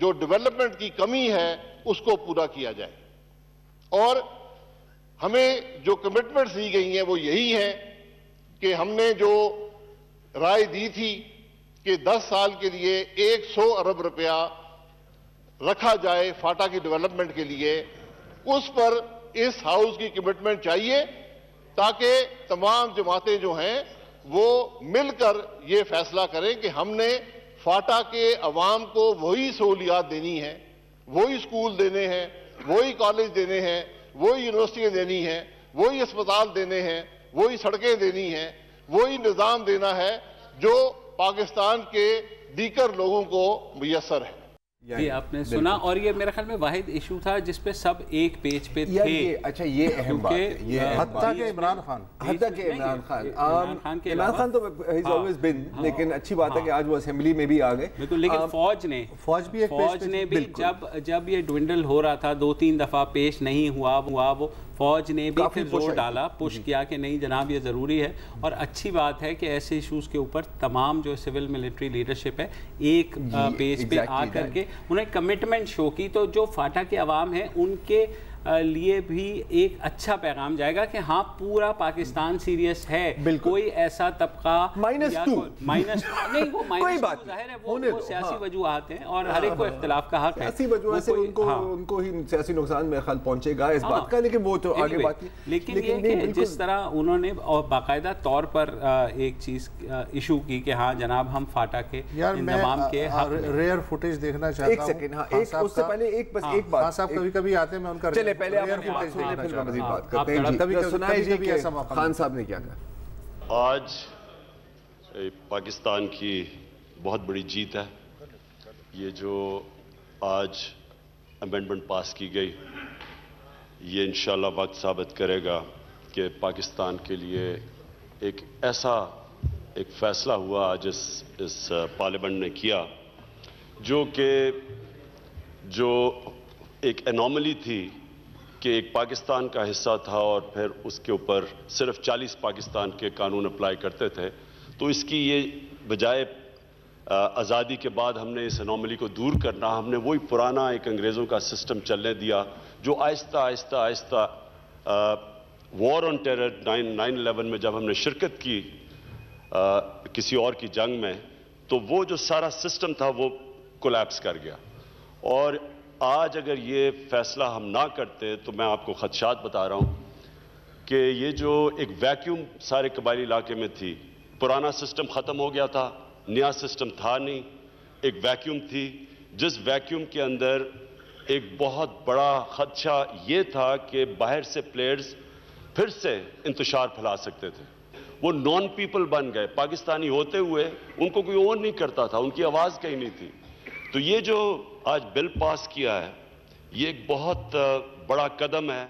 جو ڈیولپمنٹ کی کمی ہے اس کو پورا کیا جائے. اور ہمیں جو کمٹمنٹس دی گئی ہیں وہ یہی ہیں کہ ہم نے جو رائے دی تھی کہ 10 سال کے لیے 100 ارب روپیہ رکھا جائے فاٹا کی ڈیولپمنٹ کے لیے, اس پر اس ہاؤس کی کمٹمنٹ چاہیے تاکہ تمام جماعتیں جو ہیں وہ مل کر یہ فیصلہ کریں کہ ہم نے فاٹا کے عوام کو وہی سہولیات دینی ہیں, وہی اسکول دینے ہیں, وہی کالج دینے ہیں, وہی یونیورسٹیاں دینی ہیں, وہی اسپتال دینے ہیں, وہی سڑکیں دینی ہیں, وہی نظام دینا ہے جو پاکستان کے دیگر لوگوں کو میسر ہے. جی آپ نے سنا, اور یہ میرے خیال میں واحد ایشو تھا جس پہ سب ایک پیج پہ تھے. اچھا یہ اہم بات ہے, حتیٰ کہ عمران خان تو he's always been, لیکن اچھی بات ہے کہ آج وہ اسمبلی میں بھی آ گئے. لیکن فوج نے بھی جب یہ ڈوینڈل ہو رہا تھا 2-3 دفعہ پیش نہیں ہوا وہ فوج نے بھی پھر زور ڈالا, پش کیا کہ نہیں جناب یہ ضروری ہے. اور اچھی بات ہے کہ ایسے ایشوز کے اوپر تمام جو سول ملٹری لیڈرشپ ہے ایک پیج پہ آ کر کے انہیں کمٹمنٹ شو کی, تو جو فاٹا کے عوام ہیں ان کے لیے بھی ایک اچھا پیغام جائے گا کہ ہاں پورا پاکستان سیریس ہے. کوئی ایسا طبقہ -2 نہیں, وہ -2 ظاہر ہے وہ سیاسی وجوہات ہیں اور ہر ایک کو اختلاف کا حق ہے. سیاسی وجوہ سے ان کو ہی سیاسی نقصان میں خیال پہنچے گا اس بات کا, لیکن وہ تو آگے بات ہے. لیکن یہ کہ جس طرح انہوں نے اور باقاعدہ طور پر ایک چیز ایشو کی کہ ہاں جناب ہم فاٹا کے انضمام کے ریئر فوٹیج دیکھنا چاہتا ہوں. ایک سیکنڈ, ہاں اس سے پہلے ایک بس ایک بات, صاحب کبھی آتے ہیں میں ان کا پہلے آپ کی بات سنیں پھر میں مزید بات کرتے ہیں. سنائیے کہ خان صاحب نے کیا کہا. آج پاکستان کی بہت بڑی جیت ہے. یہ جو آج امینڈمنٹ پاس کی گئی یہ انشاءاللہ وقت ثابت کرے گا کہ پاکستان کے لیے ایک ایسا فیصلہ ہوا آج اس پارلیمنٹ نے کیا جو کہ ایک انوملی تھی کہ ایک پاکستان کا حصہ تھا اور پھر اس کے اوپر صرف 40 پاکستان کے قانون اپلائی کرتے تھے. تو اس کی یہ بجائے آزادی کے بعد ہم نے اس انوملی کو دور کرنا, ہم نے وہی پرانا ایک انگریزوں کا سسٹم چلنے دیا جو آہستہ آہستہ وار آن ٹیرر 9/11 میں جب ہم نے شرکت کی کسی اور کی جنگ میں, تو وہ جو سارا سسٹم تھا وہ کولیپس کر گیا. اور آج اگر یہ فیصلہ ہم نہ کرتے تو میں آپ کو خدشات بتا رہا ہوں کہ یہ جو ایک ویکیوم سارے قبائلی علاقے میں تھی, پرانا سسٹم ختم ہو گیا تھا, نیا سسٹم تھا نہیں, ایک ویکیوم تھی جس ویکیوم کے اندر ایک بہت بڑا خدشہ یہ تھا کہ باہر سے پلیئرز پھر سے انتشار پھیلا سکتے تھے. وہ نان پیپل بن گئے, پاکستانی ہوتے ہوئے ان کو کوئی اون نہیں کرتا تھا, ان کی آواز کہیں نہیں تھی. تو یہ جو آج بل پاس کیا ہے یہ ایک بہت بڑا قدم ہے.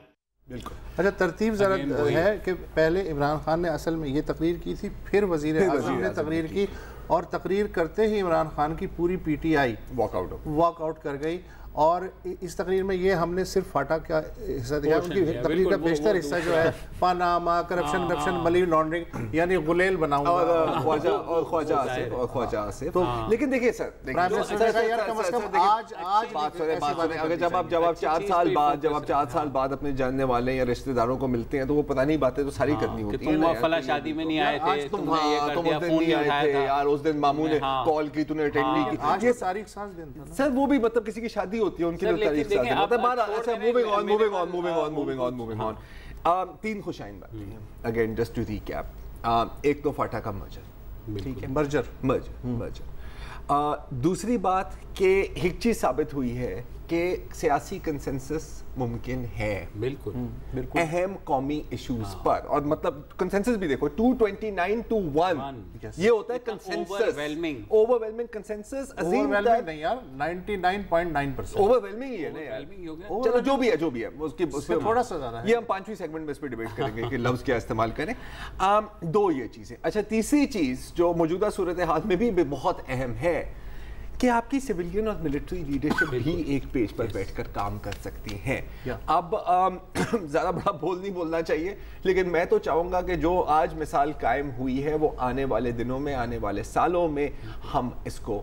بالکل. اچھا ترتیب ذرا ہے کہ پہلے عمران خان نے اصل میں یہ تقریر کی تھی, پھر وزیر اعظم نے تقریر کی, اور تقریر کرتے ہی عمران خان کی پوری P T I walk out کر گئی. اور اس تقریر میں یہ ہم نے صرف فاٹا کا حصہ دکھایا, ان کی تقریر کا بیشتر حصہ جو ہے پاناما, کرپشن, منی لانڈرنگ یعنی غلیل بناؤں گا, خواجہ آصف. لیکن دیکھیے سر, اگر جب آپ 4 سال بعد اپنے جاننے والے یا رشتہ داروں کو ملتے ہیں تو وہ پتہ نہیں باتیں تو ساری کرنی ہوتی ہیں. تم فلاں شادی میں نہیں آئے تھے, تم نہیں آئے تھے یار, اس دن ماموں نے کال کی تو نے اٹینڈ نہیں کی. آج یہ تاریخ ساز دن تھا سر, وہ بھی مطلب کسی کی شادی ہوتی ہے ان کے لیے تاریخ ساز دن ہوتا ہے. موونگ آن 3 خوش آئند باتیں ہیں. اگین جسٹ ٹو ریکیپ, ایک تو فاٹا کا مرجر, ٹھیک ہے, مرجر. دوسری بات کہ ایک چیز ثابت ہوئی ہے کہ سیاسی کنسنسس ممکن ہے بالکل اہم قومی ایشوز پر, اور مطلب کنسنسس بھی دیکھو 229-1 یہ ہوتا ہے کنسنسس, اوورویلمنگ کنسنسس. اوورویلمنگ نہیں یار, 99.9% اوورویلمنگ ہی ہے نا یار. چلو جو بھی ہے اس پہ تھوڑا سا زیادہ ہے, یہ ہم 5ویں سیگمنٹ میں اس پہ ڈیبیٹ کریں گے کہ لفظ کیا استعمال کریں. 2 یہ چیزیں. اچھا تیسری چیز جو موجودہ صورتحال میں بھی بہت اہم ہے کہ آپ کی سویلین اور ملٹری لیڈرشپ بھی ایک پیج پر بیٹھ کر کام کر سکتی ہیں. اب زیادہ بڑا بول نہیں بولنا چاہیے, لیکن میں تو چاہوں گا کہ جو آج مثال قائم ہوئی ہے وہ آنے والے دنوں میں, آنے والے سالوں میں ہم اس کو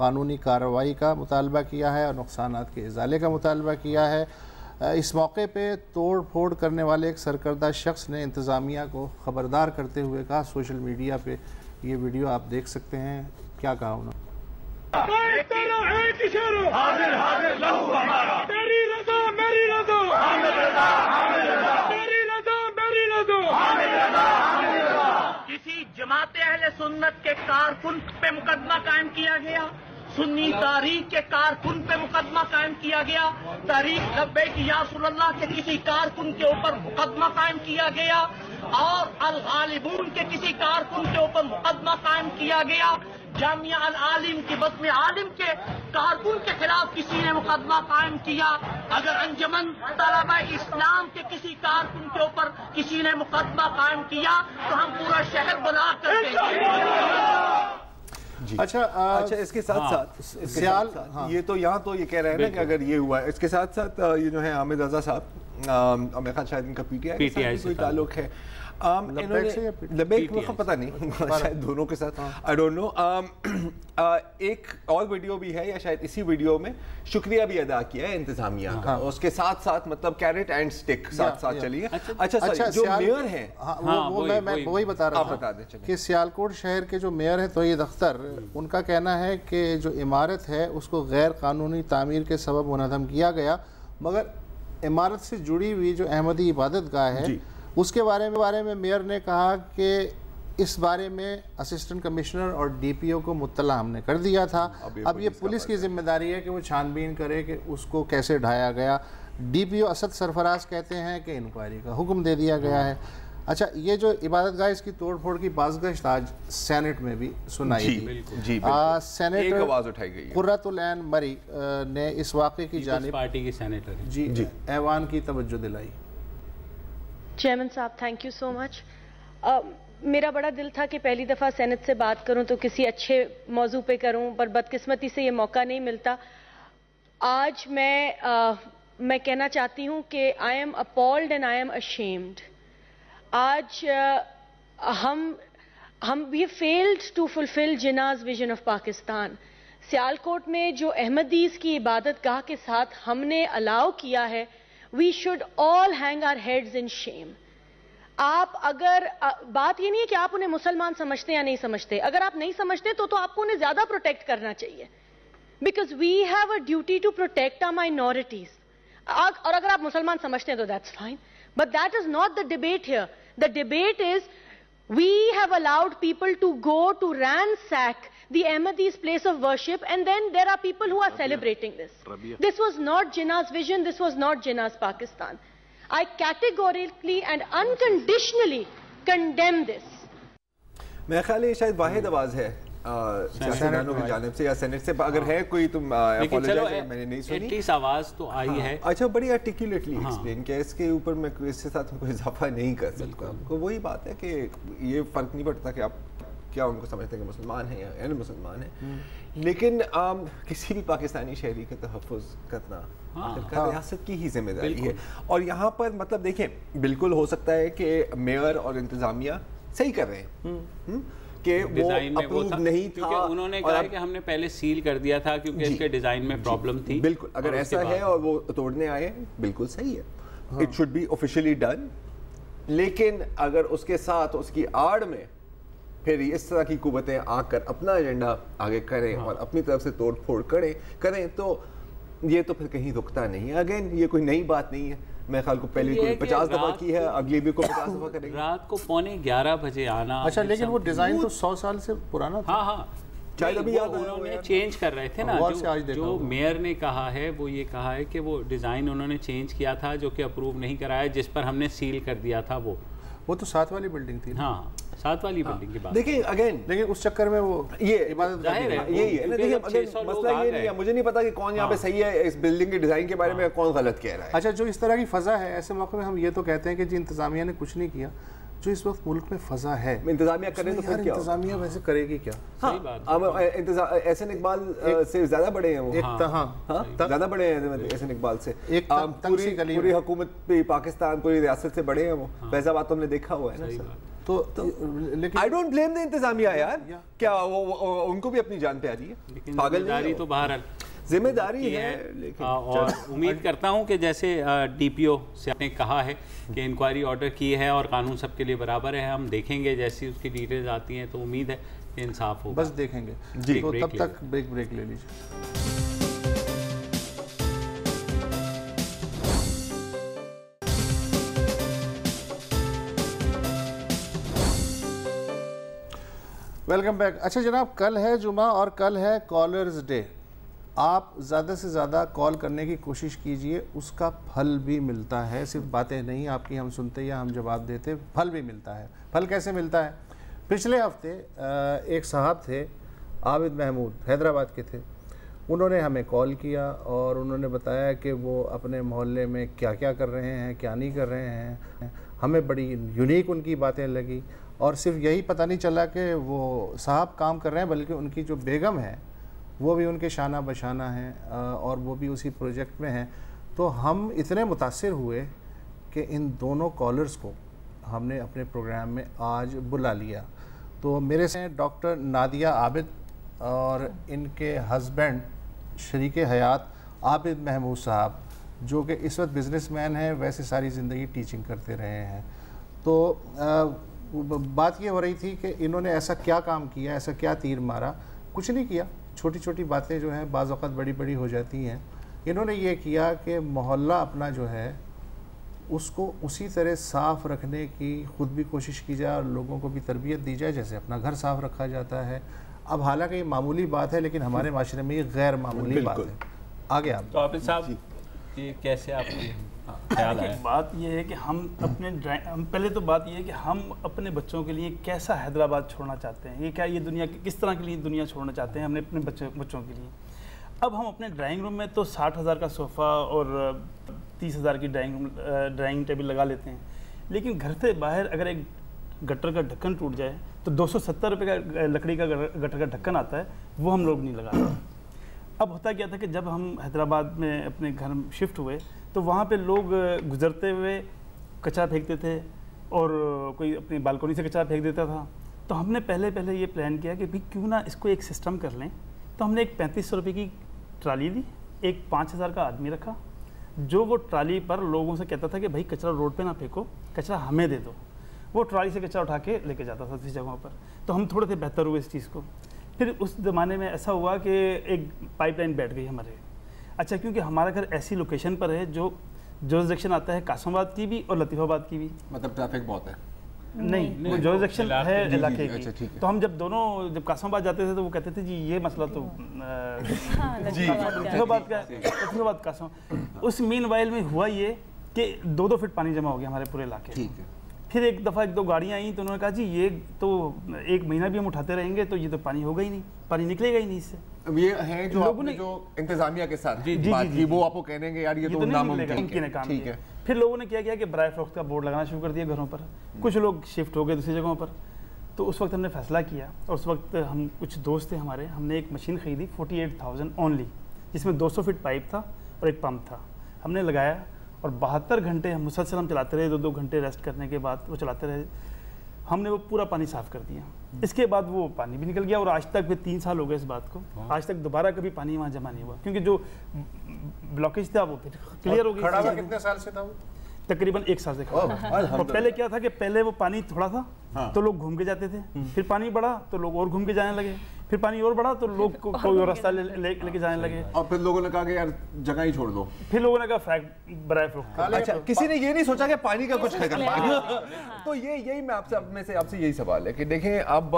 قانونی کارروائی کا مطالبہ کیا ہے اور نقصانات کے ازالے کا مطالبہ کیا ہے۔ اس موقع پہ توڑ پھوڑ کرنے والے ایک سرکردہ شخص نے انتظامیہ کو خبردار کرتے ہوئے کہا، سوشل میڈیا پہ یہ ویڈیو آپ دیکھ سکتے ہیں، کیا کہا انہوں نے۔ کسی جماعت اہل سنت کے کارکن پہ مقدمہ قائم کیا گیا، سنی تحریک کے کارکن پہ مقدمہ قائم کیا گیا، تحریک لبیک یا رسول اللہ کے کسی کارکن کے اوپر مقدمہ قائم کیا گیا، اور الغالبون کے کسی کارکن کے اوپر مقدمہ قائم کیا گیا۔ جامعہ العالم کی بطن عالم کے کارکن کے خلاف کسی نے مقدمہ قائم کیا۔ اگر انجمن طلبہ اسلام کے کسی کارکن کے اوپر کسی نے مقدمہ قائم کیا تو ہم پورا شہر بلا کر دیں گے۔ اچھا اس کے ساتھ ساتھ یہ تو یہاں تو یہ کہہ رہے ہیں نا کہ اگر یہ ہوا ہے، اس کے ساتھ ساتھ یہ جو ہے حامد رضا صاحب، میرے خیال شاید ان کا پی ٹی آئی سے کوئی تعلق ہے، لبیک پتہ نہیں، شاید دونوں کے ساتھ، I don't know۔ ایک اور ویڈیو بھی ہے، یا شاید اسی ویڈیو میں شکریہ بھی ادا کیا ہے انتظامیہ کا، اس کے ساتھ ساتھ مطلب کیرٹ اینڈ سٹک ساتھ ساتھ چلیے۔ اچھا جو میئر ہیں، میں وہی بتا رہا تھا کہ سیالکوٹ شہر کے جو میئر ہیں توحید اختر، ان کا کہنا ہے کہ جو عمارت ہے اس کو غیر قانونی تعمیر کے سبب منہدم کیا گیا، مگر عمارت سے جڑی ہوئی جو احمدی عبادت گاہ ہے اس کے بارے میں میئر نے کہا کہ اس بارے میں اسسٹنٹ کمشنر اور ڈی پی او کو مطلع ہم نے کر دیا تھا، اب یہ پولیس کی ذمہ داری ہے کہ وہ چھان بین کرے کہ اس کو کیسے ڈھایا گیا۔ ڈی پی او اسد سرفراز کہتے ہیں کہ انکوائری کا حکم دے دیا گیا ہے۔ اچھا یہ جو عبادت گاہ اس کی توڑ پھوڑ کی بازگشت آج سینٹ میں بھی سنائی گئی، سینیٹر قرۃ العین مری نے اس واقعے کی جانب پارٹی کی سینیٹر ایوان کی توجہ دلائی۔ چیئرمین صاحب تھینک یو سو مچ۔ میرا بڑا دل تھا کہ پہلی دفعہ سینٹ سے بات کروں تو کسی اچھے موضوع پہ کروں، پر بدقسمتی سے یہ موقع نہیں ملتا۔ آج میں کہنا چاہتی ہوں کہ I am appalled and I am ashamed۔ آج ہم we failed to fulfill Jinnah's vision of Pakistan۔ Sialkot میں جو احمدیز کی عبادت گاہ کے ساتھ ہم نے الاؤ کیا ہے، we should all hang our heads in shame۔ آپ اگر بات یہ نہیں ہے کہ آپ انہیں مسلمان سمجھتے یا نہیں سمجھتے، اگر آپ نہیں سمجھتے تو آپ کو انہیں زیادہ پروٹیکٹ کرنا چاہیے، because we have a duty to protect our minorities۔ اور اگر آپ مسلمان سمجھتے ہیں تو that's fine، but that is not the debate here۔ The debate is we have allowed people to go to ransack the Ahmadis' place of worship, and then there are people who are celebrating this. This was not Jinnah's vision, this was not Jinnah's Pakistan۔ I categorically and unconditionally condemn this۔ میرے خیال ہے شاید واحد آواز ہے سیاستدانوں کی جانب سے یا سینٹ سے، اگر ہے کوئی تم اپولوجائز، میں نے نہیں سنی، ایٹ لیسٹ آواز تو آئی ہے۔ اچھا بڑی آرٹیکولیٹلی ایکسپلین کیا، اس کے اوپر میں اس کے ساتھ کوئی اضافہ نہیں کر سکتا۔ وہی بات ہے کہ یہ فرق نہیں پڑتا کہ آپ کیا ان کو سمجھتے ہیں کہ مسلمان ہیں یا غیر مسلمان ہیں، لیکن کسی بھی پاکستانی شہری کا تحفظ کرنا ریاست کی ہی ذمہ داری ہے۔ اور یہاں پر مطلب دیکھیں، بالکل ہو سکتا ہے کہ میئر اور انتظامیہ صحیح کر رہے ہیں کہ وہ اپروو نہیں تھا، کیونکہ انہوں نے کہا کہ ہم نے پہلے سیل کر دیا تھا کیونکہ اس کے ڈیزائن میں پرابلم تھی۔ بالکل اگر ایسا ہے اور وہ توڑنے آئے، بالکل صحیح ہے، it should be officially done. لیکن اگر اس کے ساتھ اس کی آڑ میں پھر اس طرح کی قوتیں آ کر اپنا ایجنڈا آگے کریں اور اپنی طرف سے توڑ پھوڑ کریں تو یہ تو پھر کہیں رکتا نہیں۔ اگین یہ کوئی نئی بات نہیں ہے، میں خیال کو پہلے کوئی 50 دفعہ کی ہے، اگلی بھی کو 50 دفعہ کریں گے۔ رات کو 11:15 بجے آنا، اچھا لیکن وہ ڈیزائن تو 100 سال سے پرانا تھا۔ ہاں شاید ابھی انہوں نے چینج کر رہے تھے نا، جو میئر نے کہا ہے وہ یہ کہا ہے کہ وہ ڈیزائن انہوں نے چینج کیا تھا جو کہ اپروو نہیں کرایا، جس پر ہم نے سیل کر دیا تھا۔ وہ تو 7 والی بلڈنگ تھی۔ ہاں 7 والی بلڈنگ کی بات۔ دیکھیں اگین لیکن اس چکر میں وہ یہ عبادت یہی ہے، دیکھیں مسئلہ یہ نہیں ہے، مجھے نہیں پتا کہ کون یہاں پہ صحیح ہے، اس بلڈنگ کے ڈیزائن کے بارے میں کون غلط کہہ رہا ہے۔ اچھا جو اس طرح کی فضا ہے، ایسے موقع میں ہم یہ تو کہتے ہیں کہ جی انتظامیہ نے کچھ نہیں کیا، جو اس وقت ملک میں فضا ہے انتظامیہ کرے تو پھر کیا؟ انتظامیہ ویسے کرے گی کیا؟ احسن اقبال سے زیادہ بڑے ہیں وہ، زیادہ بڑے ہیں احسن اقبال سے، پوری حکومت پاکستان پوری ریاست سے بڑے ہیں وہ، فیض آباد تو ہم نے دیکھا ہوا ہے نا۔ تو لیکن I don't blame the انتظامیہ یار, کیا ان کو بھی اپنی جان پہ آ رہی ہے, پاگل داری تو باہر ذمہ داری ہے. اور امید کرتا ہوں کہ جیسے ڈی پی او سے آپ نے کہا ہے کہ انکوائری آرڈر کی ہے اور قانون سب کے لیے برابر ہے, ہم دیکھیں گے جیسی اس کی ڈیٹیلز آتی ہیں تو امید ہے کہ انصاف ہوگا. بس دیکھیں گے جی, تو تب تک بریک لے لیجیے. Welcome back. اچھا جناب, کل ہے جمعہ اور کل ہے کالرز ڈے. آپ زیادہ سے زیادہ کال کرنے کی کوشش کیجئے, اس کا پھل بھی ملتا ہے, صرف باتیں نہیں آپ کی ہم سنتے یا ہم جواب دیتے, پھل بھی ملتا ہے. پھل کیسے ملتا ہے؟ پچھلے ہفتے ایک صاحب تھے عابد محمود, حیدرآباد کے تھے, انہوں نے ہمیں کال کیا اور انہوں نے بتایا کہ وہ اپنے محلے میں کیا کیا کر رہے ہیں, کیا نہیں کر رہے ہیں. ہمیں بڑی یونیک ان کی باتیں لگی, اور صرف یہی پتہ نہیں چلا کہ وہ صاحب کام کر رہے ہیں بلکہ ان کی جو بیگم ہے وہ بھی ان کے شانہ بشانہ ہیں اور وہ بھی اسی پروجیکٹ میں ہیں. تو ہم اتنے متاثر ہوئے کہ ان دونوں کالرز کو ہم نے اپنے پروگرام میں آج بلا لیا. تو میرے سے ڈاکٹر نادیہ عابد اور ان کے ہسبینڈ شریک حیات عابد محمود صاحب, جو کہ اس وقت بزنس مین ہیں, ویسے ساری زندگی ٹیچنگ کرتے رہے ہیں. تو بات یہ ہو رہی تھی کہ انہوں نے ایسا کیا کام کیا, ایسا کیا تیر مارا. کچھ نہیں کیا, چھوٹی چھوٹی باتیں جو ہیں بعض اوقات بڑی بڑی ہو جاتی ہیں. انہوں نے یہ کیا کہ محلہ اپنا جو ہے اس کو اسی طرح صاف رکھنے کی خود بھی کوشش کی جائے اور لوگوں کو بھی تربیت دی جائے جیسے اپنا گھر صاف رکھا جاتا ہے. اب حالانکہ یہ معمولی بات ہے لیکن ہمارے معاشرے میں یہ غیر معمولی بات ہے. آگے آپ. تو عابد صاحب یہ کیسے آپ خیال ہے؟ بات یہ ہے کہ ہم پہلے تو بات یہ ہے کہ ہم اپنے بچوں کے لیے کیسا حیدرآباد چھوڑنا چاہتے ہیں, یہ کیا یہ دنیا کس طرح کے لیے دنیا چھوڑنا چاہتے ہیں ہم نے اپنے بچوں کے لیے. اب ہم اپنے ڈرائنگ روم میں تو 60,000 کا صوفہ اور 30,000 کی ڈرائنگ ٹیبل لگا لیتے ہیں, لیکن گھر سے باہر اگر ایک گٹر کا ڈھکن ٹوٹ جائے تو 270 روپے کا لکڑی کا گٹر کا ڈھکن آتا ہے, وہ ہم لوگ نہیں لگاتے. اب ہوتا کیا تھا کہ جب ہم حیدرآباد میں اپنے گھر شفٹ ہوئے تو وہاں پہ لوگ گزرتے ہوئے کچرا پھینکتے تھے اور کوئی اپنی بالکونی سے کچرا پھینک دیتا تھا. تو ہم نے پہلے یہ پلان کیا کہ بھئی کیوں نہ اس کو ایک سسٹم کر لیں. تو ہم نے ایک 3500 روپے کی ٹرالی لی, ایک 5,000 کا آدمی رکھا جو وہ ٹرالی پر لوگوں سے کہتا تھا کہ بھائی کچرا روڈ پہ نہ پھینکو, کچرا ہمیں دے دو. وہ ٹرالی سے کچرا اٹھا کے لے کے جاتا تھا اسی جگہوں پر. تو ہم تھوڑے سے بہتر ہوئے اس چیز کو. پھر اس زمانے میں ایسا ہوا کہ ایک پائپ لائن بیٹھ گئی ہمارے. اچھا, کیونکہ ہمارا گھر ایسی لوکیشن پر ہے جو جورسڈکشن آتا ہے قاسم آباد کی بھی اور لطیف آباد کی بھی. مطلب ٹریفک بہت ہے؟ نہیں, وہ جورسڈکشن ہے علاقے کی. تو ہم جب قاسم آباد جاتے تھے تو وہ کہتے تھے جی یہ مسئلہ تو لطیف آباد کا ہے, لطیف آباد قاسم. اس مین وائل میں ہوا یہ کہ 2 فٹ پانی جمع ہو گیا ہمارے پورے علاقے. پھر ایک دفعہ 1-2 گاڑیاں آئیں تو انہوں نے کہا جی یہ تو 1 مہینہ بھی ہم اٹھاتے رہیں گے تو یہ تو پانی ہوگا ہی نہیں, پانی نکلے گا ہی نہیں اس سے. یہ ہیں جو آپ نے جو انتظامیہ کے ساتھ بات کی وہ آپ کو کہنے گے یار یہ تو ناممکن ہے. ٹھیک ہے. پھر لوگوں نے کیا کیا کہ برائے فروخت کا بورڈ لگانا شروع کر دیا گھروں پر. کچھ لوگ شفٹ ہو گئے دوسری جگہوں پر. تو اس وقت ہم نے فیصلہ کیا اور اس وقت ہم کچھ دوست تھے ہمارے, ہم نے ایک مشین خریدی 48,000 اونلی, جس میں 200 فٹ پائپ تھا اور ایک پمپ تھا. ہم نے لگایا اور 72 گھنٹے ہم مسلسل ہم چلاتے رہے, 2 گھنٹے ریسٹ کرنے کے بعد وہ چلاتے رہے. ہم نے وہ پورا پانی صاف کر دیا. اس کے بعد وہ پانی بھی نکل گیا اور آج تک پھر 3 سال ہو گئے اس بات کو, آج تک دوبارہ کبھی پانی وہاں جمع نہیں ہوا کیونکہ جو بلاکیج تھا وہ پھر کلیئر ہو گیا. کتنے سال سے تھا وہ؟ تقریباً 1 سال سے کھڑا. اور پہلے کیا تھا کہ پہلے وہ پانی تھوڑا تھا تو لوگ گھوم کے جاتے تھے, پھر پانی بڑھا تو لوگ اور گھوم کے جانے لگے, پھر پانی اور بڑھا تو لوگ کوئی اور راستہ لے کے جانے لگے, اور پھر لوگوں نے کہا کہ یار جگہ ہی چھوڑ دو. پھر لوگوں نے کہا فریک برائے فروخت. اچھا, کسی نے یہ نہیں سوچا کہ پانی کا کچھ خیال تو یہی میں آپ سے یہی سوال ہے کہ دیکھیں اب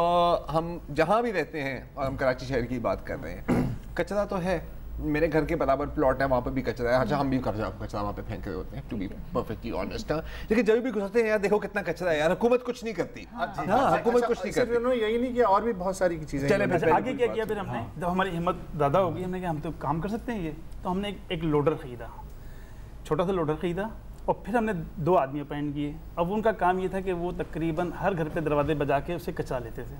ہم جہاں بھی رہتے ہیں اور ہم کراچی شہر کی بات کر رہے ہیں, کچرا تو ہے. میرے گھر کے برابر پلاٹ ہے, وہاں پہ بھی کچرا ہے. اچھا, ہم بھی کچرا وہاں پہ پھینک رہے ہوتے ہیں ٹو بی پرفیکٹلی آنیسٹ. لیکن جب بھی گزرتے ہیں یار دیکھو کتنا کچرا ہے یار, حکومت کچھ نہیں کرتی. ہاں, حکومت کچھ نہیں کرتی. یہی نہیں کیا, اور بھی بہت ساری چیزیں. آگے کیا کیا پھر ہم نے, جب ہماری ہمت زیادہ ہوگی ہم نے کہا ہم تو کام کر سکتے ہیں یہ, تو ہم نے ایک لوڈر خریدا, چھوٹا سا لوڈر خریدا, اور پھر ہم نے 2 آدمی اپائنٹ کیے. اب ان کا کام یہ تھا کہ وہ تقریباً ہر گھر پہ دروازے بجا کے اسے کچرا لیتے تھے.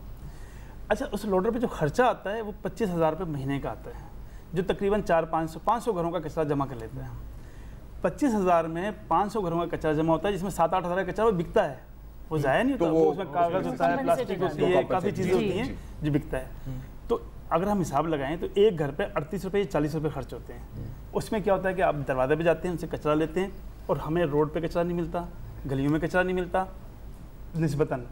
اچھا, اس لوڈر پہ جو خرچہ آتا ہے وہ 25,000 روپے مہینے کا آتا ہے, جو تقریباً 400-500 گھروں کا کچرا جمع کر لیتے ہیں. 25,000 میں 500 گھروں کا کچرا جمع ہوتا ہے, جس میں 7-8 ہزار کا کچرا وہ بکتا ہے. وہ ضائع نہیں ہوتا, وہ اس میں کاغذ ہوتا ہے, پلاسٹک ہوتی ہے, کافی چیزیں ہوتی ہیں جو بکتا ہے. تو اگر ہم حساب لگائیں تو ایک گھر پہ 38 روپے یا 40 روپے خرچ ہوتے ہیں. اس میں کیا ہوتا ہے کہ آپ دروازے پہ جاتے ہیں, ان سے کچرا لیتے ہیں, اور ہمیں روڈ پہ کچرا نہیں ملتا, گلیوں میں کچرا نہیں ملتا نسبتاً.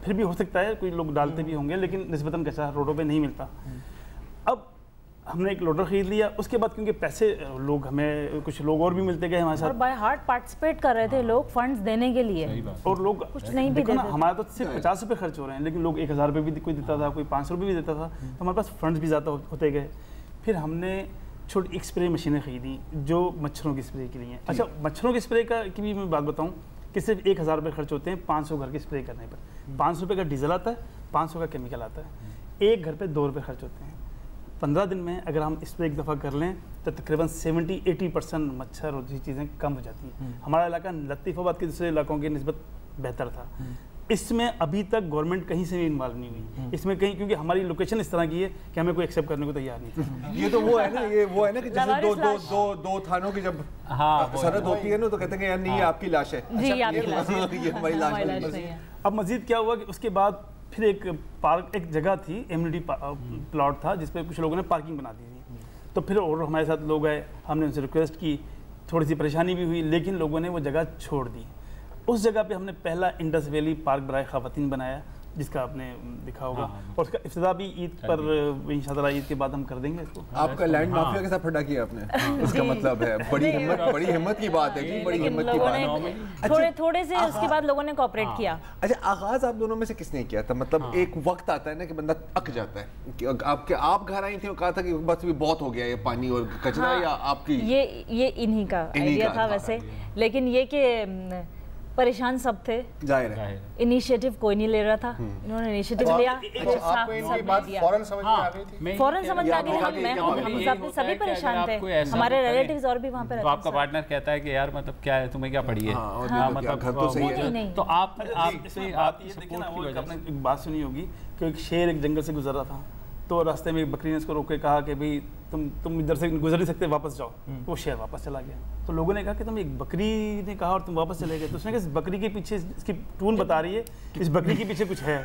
پھر بھی ہو سکتا ہے کوئی لوگ ڈالتے بھی ہوں گے, لیکن نسبتاً کچرا روڈوں پہ نہیں ملتا. اب ہم نے ایک لوڈر خرید لیا, اس کے بعد کیونکہ پیسے لوگ ہمیں کچھ لوگ اور بھی ملتے گئے ہمارے ساتھ, اور بائی ہارٹ پارٹیسپیٹ کر رہے تھے لوگ فنڈز دینے کے لیے, اور لوگ کچھ نہیں بھی دیتے. ہمارا تو صرف 50 روپے خرچ ہو رہے ہیں, لیکن لوگ 1000 روپے بھی کوئی دیتا تھا, کوئی 500 روپے بھی دیتا تھا, تو ہمارے پاس فنڈز بھی زیادہ ہوتے گئے. پھر ہم نے چھوٹی ایک اسپرے مشینیں خریدی جو مچھروں کی اسپرے کے لیے. اچھا, مچھروں کی اسپرے کی بھی میں بات بتاؤں کہ صرف 1000 روپے خرچ ہوتے ہیں 500 گھر کے اسپرے کرنے پر. 500 روپے کا ڈیزل آتا ہے, 500 کا کیمیکل آتا ہے, ایک گھر پہ 2 روپے خرچ ہوتے ہیں. 15 دن میں اگر ہم اسپرے ایک دفعہ کر لیں تو تقریباً 70-80% مچھر اور دوسری چیزیں کم ہو جاتی ہیں. ہمارا علاقہ لطیف آباد کے دوسرے علاقوں کی نسبت بہتر تھا. اس میں ابھی تک گورنمنٹ کہیں سے بھی انوالو نہیں ہوئی اس میں کہیں, کیونکہ ہماری لوکیشن اس طرح کی ہے کہ ہمیں کوئی ایکسیپٹ کرنے کو تیار نہیں تھا. یہ تو وہ ہے نا, یہ وہ ہے نا کہ جیسے دو تھانوں کی جب سرحد ہوتی ہے نا تو کہتے ہیں کہ یار نہیں یہ آپ کی لاش ہے, یہ ہماری لاش ہے. اب مزید کیا ہوا کہ اس کے بعد پھر ایک پارک, ایک جگہ تھی, ایمنیٹی پلاٹ تھا جس پہ کچھ لوگوں نے پارکنگ بنا دی تھی. تو پھر اور ہمارے ساتھ لوگ آئے, ہم نے ان سے ریکویسٹ کی, تھوڑی سی پریشانی بھی ہوئی, لیکن لوگوں نے وہ جگہ چھوڑ دی. اس جگہ پہ ہم نے پہلا انڈس ویلی پارک برائے خواتین بنایا, جس کا آپ نے دیکھا ہوگا, اور اس کا افتتاح بھی عید پر انشاءاللہ عید کے بعد ہم کر دیں گے. اس کو آپ کا لینڈ مافیا کے ساتھ پھڈا کیا آپ نے, اس کا مطلب ہے بڑی ہمت کی بات ہے جی, بڑی ہمت کی بات ہے. تھوڑے سے اس کے بعد لوگوں نے کوآپریٹ کیا. اچھا, آغاز آپ دونوں میں سے کس نے کیا تھا؟ مطلب ایک وقت آتا ہے نا کہ بندہ اک جاتا ہے, آپ گھر آئی تھیں اور کہا تھا کہ بس بھی بہت ہو گیا یہ پانی اور کچرا, یا آپ کی یہ انہی کا آئیڈیا تھا ویسے, لیکن یہ کہ پریشان سب تھے, ظاہر ہے انیشیٹو کوئی نہیں لے رہا تھا, انہوں نے انیشیٹو لیا, فوراً سمجھ میں آ گئی تھی. فوراً سمجھ آ گئی. ہم سبھی پریشان تھے, ہمارے ریلیٹیوز اور بھی وہاں پہ رہتے ہیں. آپ کا پارٹنر کہتا ہے کہ یار مطلب کیا ہے, تمہیں کیا پڑی ہے, مطلب گھر تو صحیح ہے. تو آپ سے آپ کی دیکھیں نا, وہ آپ نے ایک بات سنی ہوگی کہ ایک شیر ایک جنگل سے گزر رہا تھا, تو راستے میں ایک بکری نے اس کو روک کے کہا کہ بھئی تم ادھر سے گزر نہیں سکتے, واپس جاؤ. وہ شیر واپس چلا گیا. تو لوگوں نے کہا کہ تم ایک بکری نے کہا اور تم واپس چلے گئے. تو اس نے کہا اس بکری کے پیچھے, اس کی ٹون بتا رہی ہے اس بکری کے پیچھے کچھ ہے.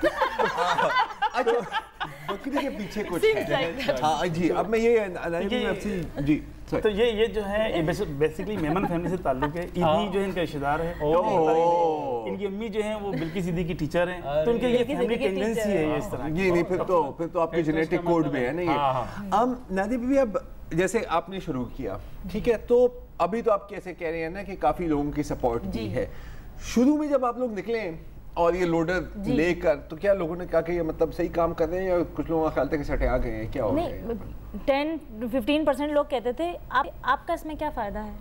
بکری کے پیچھے کچھ ہے. ہاں جی, اب میں یہ جی, تو یہ جو ہے بیسیکلی میمن فیملی سے تعلق ہے. عیدی جو ہے ان کا رشتہ دار ہے, ان کی امی جو ہیں وہ بلقیس عیدی کی ٹیچر ہیں, تو ان کے یہ فیملی ٹینڈنسی ہے اس طرح. جی نہیں, پھر تو آپ کے جینیٹک کوڈ میں ہے نا یہ. نادی بی بی, اب جیسے آپ نے شروع کیا, ٹھیک ہے, تو ابھی تو آپ کیسے کہہ رہے ہیں نا کہ کافی لوگوں کی سپورٹ دی ہے. شروع میں جب آپ لوگ نکلے اور یہ لوڈر لے کر, تو کیا لوگوں نے کہا کہ یہ مطلب صحیح کام کر رہے ہیں, یا کچھ لوگوں کا خیال تھا کہ سٹے آ گئے ہیں, کیا ہو گئے؟ 10-15% لوگ کہتے تھے آپ کا اس میں کیا فائدہ ہے,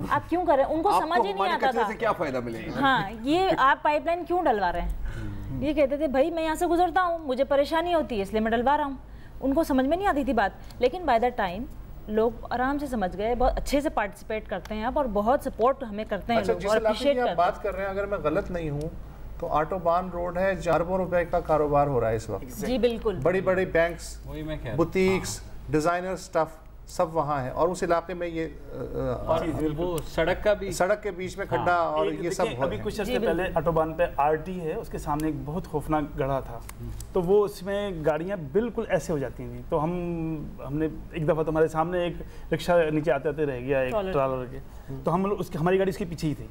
آپ کیوں کر رہے ہیں, ان کو سمجھ ہی نہیں آتا تھا کیا فائدہ ملے گا, ہاں یہ آپ پائپ لائن کیوں ڈلوا رہے ہیں. یہ کہتے تھے بھائی میں یہاں سے گزرتا ہوں, مجھے پریشانی ہوتی ہے اس لیے میں ڈلوا رہا ہوں. ان کو سمجھ میں نہیں آتی تھی بات, لیکن بائی دا ٹائم لوگ آرام سے سمجھ گئے, بہت اچھے سے پارٹیسپیٹ کرتے ہیں آپ, اور بہت سپورٹ ہمیں کرتے ہیں لوگ, اور اپریشیٹ کرتے ہیں. بات کر رہے ہیں, اگر میں غلط نہیں ہوں تو آٹو بان روڈ ہے, 4 روپے کا کاروبار ہو رہا ہے اس وقت. جی بالکل, بڑی بڑی بینکس, بوتیکس, ڈیزائنر سٹف سب وہاں ہے, اور اس علاقے میں یہ وہ سڑک کا بھی, سڑک کے بیچ میں کھڈا, اور یہ سب ابھی کچھ عرصے پہلے آٹوبان پہ RT ہے, اس کے سامنے ایک بہت خوفناک گڑھا تھا, تو وہ اس میں گاڑیاں بالکل ایسے ہو جاتی تھیں. تو ہم نے ایک دفعہ تمہارے سامنے ایک رکشہ نیچے آتے آتے رہ گیا, ایک ٹرالر کے, تو ہم ہماری گاڑی اس کے پیچھے ہی تھی.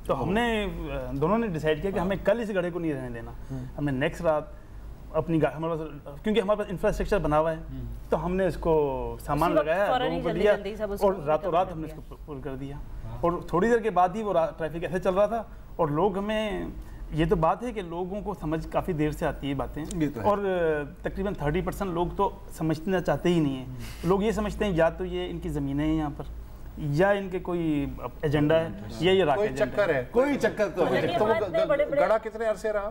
تو ہم نے دونوں نے ڈیسائیڈ کیا کہ ہمیں کل اس گڑھے کو نہیں رہنے دینا. ہم نے نیکسٹ رات اپنی ہمارے پاس, کیونکہ ہمارے پاس انفراسٹرکچر بنا ہوا ہے, تو ہم نے اس کو سامان لگایا, لوگوں کو دیا, اور راتوں رات ہم نے اس کو پول کر دیا. اور تھوڑی دیر کے بعد ہی وہ ٹریفک ایسے چل رہا تھا, اور لوگ ہمیں, یہ تو بات ہے کہ لوگوں کو سمجھ کافی دیر سے آتی ہے باتیں, اور تقریباً 30% لوگ تو سمجھنا چاہتے ہی نہیں ہیں. لوگ یہ سمجھتے ہیں یا تو یہ ان کی زمینیں ہیں یہاں پر, یا ان کے کوئی ایجنڈا ہے, یا یہ کوئی چکر ہے, کوئی چکر. تو گڑھا کتنے عرصے رہا؟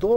2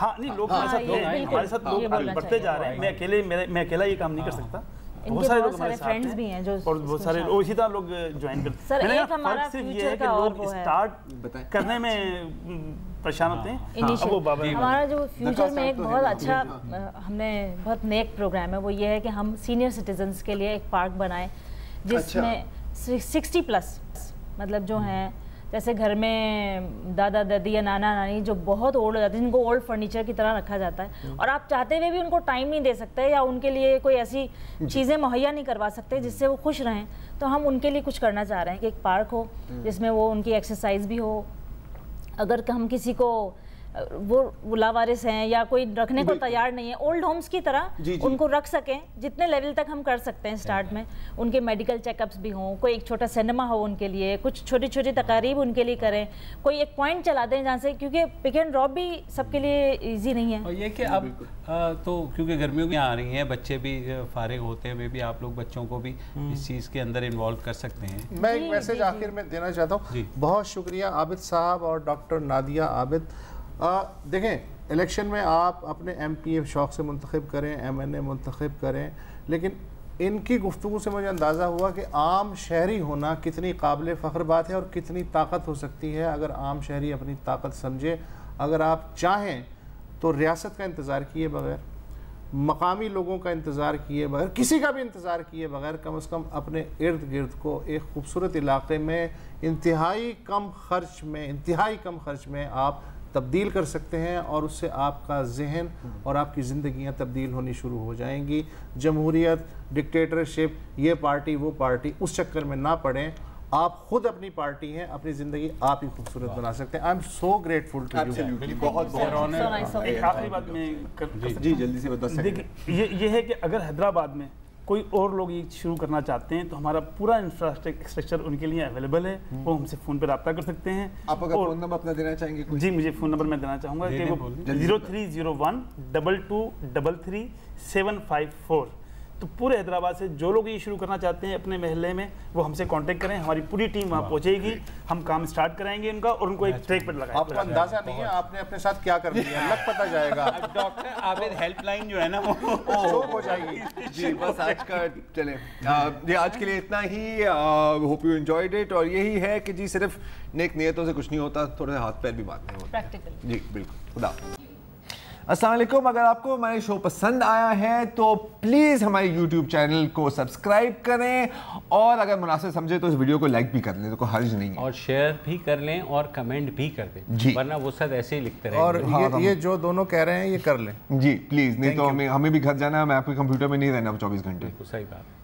ہاں نہیں لوگ ہمارے ساتھ لوگ بڑھتے جا رہے ہیں. میں اکیلا یہ کام نہیں کر سکتا, بہت سارے لوگ ہمارے ساتھ ہیں اور بہت سارے اسی طرح لوگ جوائن کرتے ہیں. فرق صرف یہ ہے کہ لوگ اسٹارٹ کرنے میں پریشان ہوتے ہیں. ہمارا جو فیوچر میں ایک بہت اچھا ہم نے بہت نیک پروگرام ہے, وہ یہ ہے کہ ہم سینئر سٹیزنس کے لیے ایک پارک بنائیں جس میں 60+ مطلب جو ہیں جیسے گھر میں دادا دادی یا نانا نانی جو بہت اولڈ ہو جاتے ہیں, جن کو اولڈ فرنیچر کی طرح رکھا جاتا ہے, اور آپ چاہتے ہوئے بھی ان کو ٹائم نہیں دے سکتے یا ان کے لیے کوئی ایسی چیزیں مہیا نہیں کروا سکتے جس سے وہ خوش رہیں, تو ہم ان کے لیے کچھ کرنا چاہ رہے ہیں کہ ایک پارک ہو جس میں وہ ان کی ایکسرسائز بھی ہو. اگر ہم کسی کو وہ لاوارث ہیں یا کوئی رکھنے کو تیار نہیں ہے, اولڈ ہومز کی طرح ان کو رکھ سکیں جتنے لیول تک ہم کر سکتے ہیں سٹارٹ میں. ان کے میڈیکل چیک اپس بھی ہوں, کوئی ایک چھوٹا سینما ہو ان کے لیے, کچھ چھوٹی چھوٹی تقاریب ان کے لیے کریں, کوئی ایک پوائنٹ چلا دیں جہاں سے, کیونکہ پک اینڈ ڈراپ بھی سب کے لیے ایزی نہیں ہے. اور یہ کہ اب تو کیونکہ گرمیوں میں آ رہی ہیں, بچے بھی فارغ ہوتے ہیں, میں بھی آپ لوگ بچوں کو بھی اس چیز کے اندر انوالو کر سکتے ہیں. میں ایک میسج آخر میں دینا چاہتا ہوں. بہت شکریہ عابد صاحب اور ڈاکٹر نادیہ عابد. دیکھیں الیکشن میں آپ اپنے ایم پی شوق سے منتخب کریں, ایم این اے منتخب کریں, لیکن ان کی گفتگو سے مجھے اندازہ ہوا کہ عام شہری ہونا کتنی قابل فخر بات ہے اور کتنی طاقت ہو سکتی ہے اگر عام شہری اپنی طاقت سمجھے. اگر آپ چاہیں تو ریاست کا انتظار کیے بغیر, مقامی لوگوں کا انتظار کیے بغیر, کسی کا بھی انتظار کیے بغیر کم از کم اپنے ارد گرد کو ایک خوبصورت علاقے میں انتہائی کم خرچ میں آپ تبدیل کر سکتے ہیں, اور اس سے آپ کا ذہن اور آپ کی زندگیاں تبدیل ہونی شروع ہو جائیں گی. جمہوریت, ڈکٹیٹرشپ, یہ پارٹی وہ پارٹی, اس چکر میں نہ پڑیں. آپ خود اپنی پارٹی ہیں, اپنی زندگی آپ ہی خوبصورت بنا سکتے ہیں. I am so grateful to you. بہت ایک آخری بات میں جی جلدی سے بتا سکتے ہیں, یہ ہے کہ اگر حیدرآباد میں کوئی اور لوگ یہ شروع کرنا چاہتے ہیں تو ہمارا پورا انفراسٹرکچر ان کے لیے اویلیبل ہے, وہ ہم سے فون پہ رابطہ کر سکتے ہیں. آپ اگر فون نمبر اپنا دینا چاہیں گے؟ جی مجھے فون نمبر میں دینا چاہوں گا کہ وہ 0301 2233 754. تو پورے حیدرآباد سے جو لوگ یہ شروع کرنا چاہتے ہیں اپنے محلے میں وہ ہم سے کانٹیکٹ کریں, ہماری پوری ٹیم وہاں پہنچے گی, ہم کام سٹارٹ کرائیں گے ان کا اور ان کو ایک ٹریک پر لگائیں. آپ کو اندازہ نہیں ہے آپ نے اپنے ساتھ کیا کر دیا, لگ پتہ جائے گا. ڈاکٹر عابد ہیلپ لائن جو ہے نا وہ ہو جائے گی. جی بس آج کا چلیں جی آج کے لیے اتنا ہی. Hope you enjoyed it. اور یہی ہے کہ جی صرف نیک نیتوں سے کچھ نہیں ہوتا, تھوڑے ہاتھ پیر بھی مارنے ہوتے ہیں. جی بالکل. خدا. السلام علیکم. اگر آپ کو ہمارے شو پسند آیا ہے تو پلیز ہمارے یوٹیوب چینل کو سبسکرائب کریں, اور اگر مناسب سمجھے تو اس ویڈیو کو لائک بھی کر لیں, تو کوئی حرج نہیں ہے, اور شیئر بھی کر لیں اور کمنٹ بھی کر دیں, ورنہ وہ سب ایسے ہی لکھتے رہیں. اور یہ جو دونوں کہہ رہے ہیں یہ کر لیں جی پلیز, نہیں تو ہمیں بھی گھر جانا ہے, میں آپ کے کمپیوٹر میں نہیں رہنا 24 گھنٹے. صحیح بات.